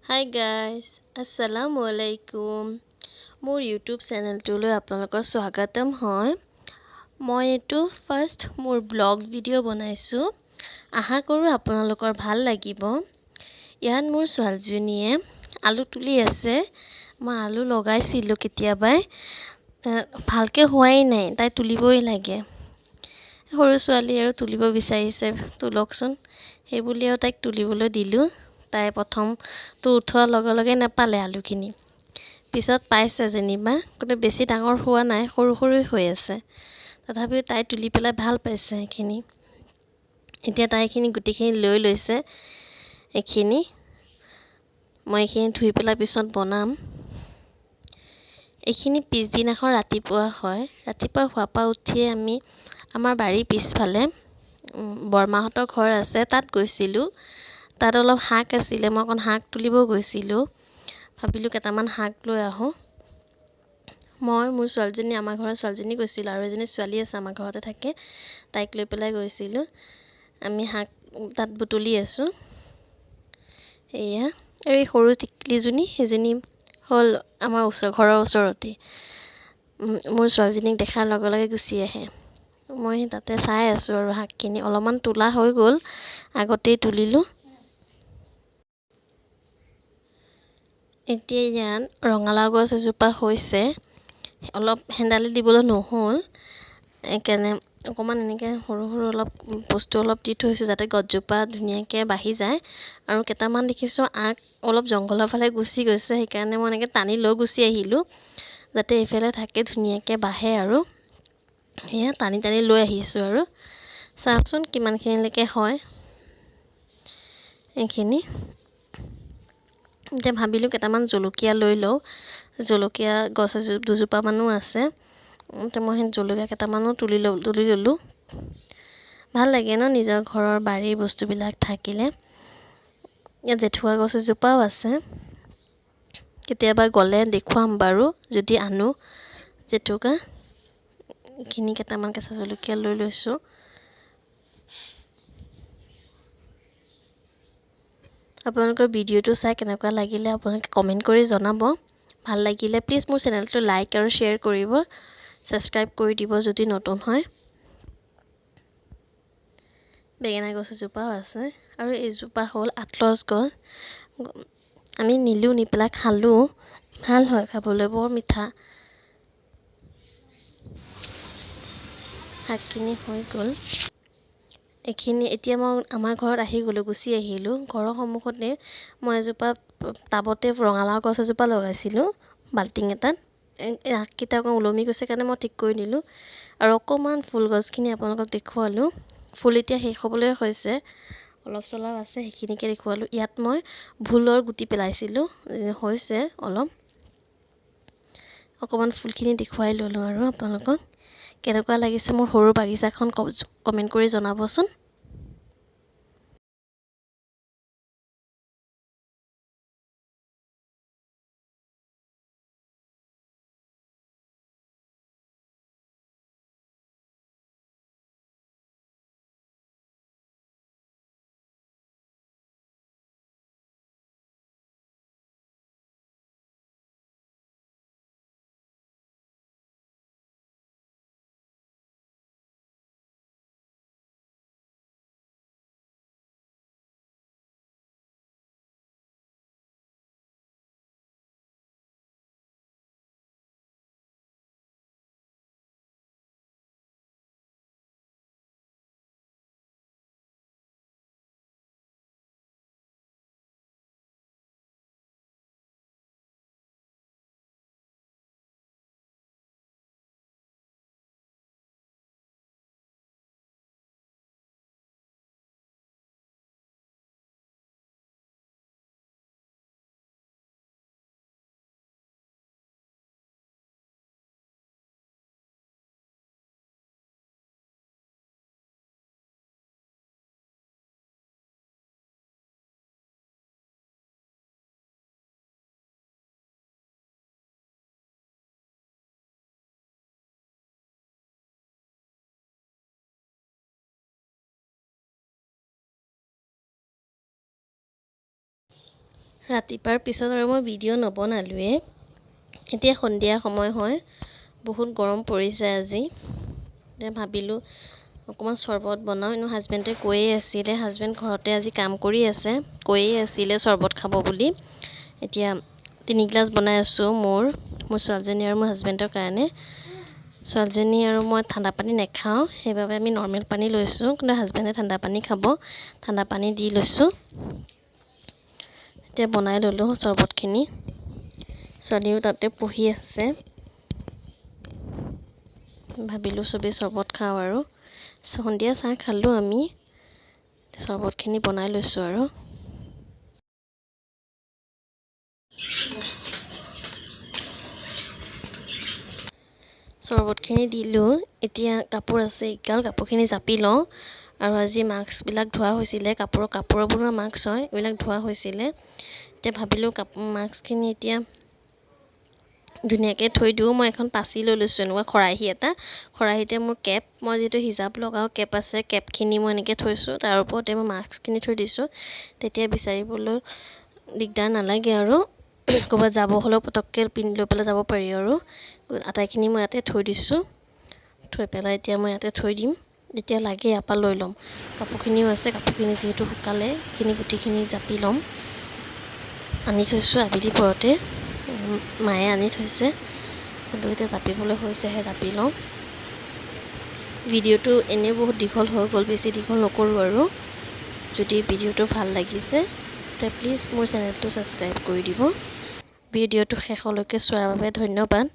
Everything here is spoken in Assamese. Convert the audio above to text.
হাই গাইজ, আসসালামু আলাইকুম। মোৰ ইউটিউব চেনেলটোলৈ আপোনালোকৰ স্বাগতম হয়। মই এইটো ফাৰ্ষ্ট মোৰ ব্লগ ভিডিঅ' বনাইছোঁ। আশা কৰোঁ আপোনালোকৰ ভাল লাগিব। ইয়াত মোৰ ছোৱালীজনীয়ে আলু তুলি আছে। মই আলু লগাইছিলোঁ কেতিয়াবাই, ভালকৈ হোৱাই নাই, তাই তুলিবই লাগে। সৰু ছোৱালী আৰু তুলিব বিচাৰিছে, তোলকচোন সেইবুলি আৰু তাইক তুলিবলৈ দিলোঁ। তাই প্ৰথমটো উঠোৱাৰ লগে লগে নাপালে আলুখিনি, পিছত পাইছে যেনিবা, কিন্তু বেছি ডাঙৰ হোৱা নাই, সৰু সৰু হৈ আছে। তথাপিও তাই তুলি পেলাই ভাল পাইছে সেইখিনি। এতিয়া তাই এইখিনি গোটেইখিনি লৈ লৈছে। মই এইখিনি ধুই পেলাই পিছত বনাম। এইখিনি পিছদিনাখন ৰাতিপুৱা হয়। ৰাতিপুৱা শোৱাৰ পৰা উঠিয়ে আমি আমাৰ বাৰীৰ পিছফালে বৰমাহঁতৰ ঘৰ আছে, তাত গৈছিলোঁ। তাত অলপ শাক আছিলে, মই অকণ শাক তুলিব গৈছিলোঁ। ভাবিলোঁ কেইটামান শাক লৈ আহোঁ। মই মোৰ ছোৱালীজনী, আমাৰ ঘৰৰ ছোৱালীজনী গৈছিলোঁ, আৰু এজনী ছোৱালী আছে আমাৰ ঘৰতে থাকে, তাইক লৈ পেলাই গৈছিলোঁ। আমি শাক তাত বুটলি আছোঁ। এয়া আৰু এই সৰু টিকলিজনী, সেইজনী হ'ল আমাৰ ঘৰৰ ওচৰতেই। মোৰ ছোৱালীজনীক দেখাৰ লগে লগে গুচি আহে। মই তাতে চাই আছোঁ আৰু শাকখিনি অলপমান তোলা হৈ গ'ল, আগতেই তুলিলোঁ। এতিয়া ইয়াত ৰঙালাও গছ এজোপা হৈছে, অলপ হেন্দালি দিবলৈ নহ'ল, সেইকাৰণে অকণমান এনেকৈ সৰু সৰু অলপ বস্তু অলপ দি থৈছোঁ, যাতে গছজোপা ধুনীয়াকৈ বাঢ়ি যায়। আৰু কেইটামান দেখিছোঁ আগ অলপ জংঘলৰ ফালে গুচি গৈছে, সেইকাৰণে মই এনেকৈ টানি লৈ গুচি আহিলোঁ, যাতে এইফালে থাকে ধুনীয়াকৈ বাঢ়ে। আৰু সেয়া টানি টানি লৈ আহিছোঁ। আৰু চাওকচোন কিমানখিনিলৈকে হয় এইখিনি। এতিয়া ভাবিলোঁ কেইটামান জলকীয়া লৈ লওঁ। জলকীয়া গছ দুজোপামানো আছে, এতিয়া মই সেই জলকীয়া কেইটামানো তুলি ল'লোঁ। ভাল লাগে ন নিজৰ ঘৰৰ বাৰীৰ বস্তুবিলাক থাকিলে। ইয়াত জেঠুকা গছ এজোপাও আছে, কেতিয়াবা গ'লে দেখুৱাম বাৰু যদি আনো জেঠুকা। এইখিনি কেইটামান কেঁচা জলকীয়া লৈ লৈছোঁ। আপোনালোকৰ ভিডিঅ'টো চাই কেনেকুৱা লাগিলে আপোনালোকে কমেণ্ট কৰি জনাব। ভাল লাগিলে প্লিজ মোৰ চেনেলটো লাইক আৰু শ্বেয়াৰ কৰিব, ছাবস্ক্ৰাইব কৰি দিব যদি নতুন হয়। বেঙেনা গছ এজোপাও আছে, আৰু এইজোপা হ'ল আতলছ গছ। আমি নিলোঁ, নি পেলাই খালোঁ, ভাল হয় খাবলৈ, বৰ মিঠা। শাকখিনি হৈ গ'ল। এইখিনি এতিয়া মই আমাৰ ঘৰত আহি গ'লোঁ, গুচি আহিলোঁ। ঘৰৰ সন্মুখতে মই এজোপা টাবতে ৰঙালাও গছ এজোপা লগাইছিলোঁ, বাল্টিং এটাত। আগকেইটা অকণ ওলমি গৈছে কাৰণে মই ঠিক কৰি দিলোঁ। আৰু অকণমান ফুল গছখিনি আপোনালোকক দেখুৱালোঁ। ফুল এতিয়া শেষ হ'বলৈ হৈছে, অলপ চলপ আছে, সেইখিনিকে দেখুৱালোঁ। ইয়াত মই ভোলৰ গুটি পেলাইছিলোঁ, হৈছে অলপ। অকণমান ফুলখিনি দেখুৱাই ল'লোঁ। আৰু আপোনালোকক কেনেকুৱা লাগিছে মোৰ সৰু বাগিচাখন কমেণ্ট কৰি জনাবচোন। ৰাতিপুৱাৰ পিছত আৰু মই ভিডিঅ' নবনালোৱে। এতিয়া সন্ধিয়া সময় হয়, বহুত গৰম পৰিছে আজি। এতিয়া ভাবিলোঁ অকণমান চৰ্বত বনাওঁ। এনেও হাজবেণ্ডে কৈয়ে আছিলে, হাজবেণ্ড ঘৰতে আজি কাম কৰি আছে, কৈয়ে আছিলে চৰ্বত খাব বুলি। এতিয়া 3 গ্লাছ বনাই আছোঁ মোৰ ছোৱালীজনী আৰু মোৰ হাজবেণ্ডৰ কাৰণে। ছোৱালীজনী আৰু মই ঠাণ্ডা পানী নাখাওঁ, সেইবাবে আমি নৰ্মেল পানী লৈছোঁ, কিন্তু হাজবেণ্ডে ঠাণ্ডা পানী খাব। ঠাণ্ডা পানী দি লৈছোঁ। এতিয়া বনাই ল'লোঁ চৰ্বতখিনি। ছোৱালীও তাতে পঢ়ি আছে। ভাবিলোঁ চবেই চৰ্বত খাওঁ আৰু। সন্ধিয়া চাহ খালোঁ আমি। চৰ্বতখিনি বনাই লৈছোঁ আৰু। চৰ্বতখিনি দিলোঁ। এতিয়া কাপোৰ আছে এগাল, কাপোৰখিনি জাপি লওঁ। আৰু আজি মাস্কবিলাক ধোৱা হৈছিলে, কাপোৰৰ বনোৱা মাস্ক হয়, এইবিলাক ধোৱা হৈছিলে। এতিয়া ভাবিলোঁ মাস্কখিনি এতিয়া ধুনীয়াকৈ থৈ দিওঁ। মই এখন পাচি লৈ লৈছোঁ, এনেকুৱা খৰাহী এটা। খৰাহীতে মোৰ কেপ, মই যিহেতু হিজাপ লগাওঁ, কেপ আছে, কেপখিনি মই এনেকৈ থৈছোঁ। তাৰ ওপৰতে মই মাস্কখিনি থৈ দিছোঁ। তেতিয়া বিচাৰিবলৈ দিগদাৰ নালাগে আৰু। ক'ৰবাত যাব হ'লেও পটককৈ পিন্ধি লৈ পেলাই যাব পাৰি আৰু। আটাইখিনি মই ইয়াতে থৈ দিছোঁ। থৈ পেলাই এতিয়া মই ইয়াতে থৈ দিম। যেতিয়া লাগে ইয়াৰ পৰা লৈ ল'ম। কাপোৰখিনিও আছে, কাপোৰখিনি যিহেতু শুকালে, সেইখিনি গোটেইখিনি জাপি ল'ম। আনি থৈছোঁ আবেলি পৰতে, মায়ে আনি থৈছে। কিন্তু এতিয়া জাপিবলৈ হৈছেহে, জাপি লওঁ। ভিডিঅ'টো এনেও বহুত দীঘল হৈ গ'ল, বেছি দীঘল নকৰোঁ আৰু। যদি ভিডিঅ'টো ভাল লাগিছে তে প্লিজ মোৰ চেনেলটো ছাবস্ক্ৰাইব কৰি দিব। ভিডিঅ'টো শেষলৈকে চোৱাৰ বাবে ধন্যবাদ।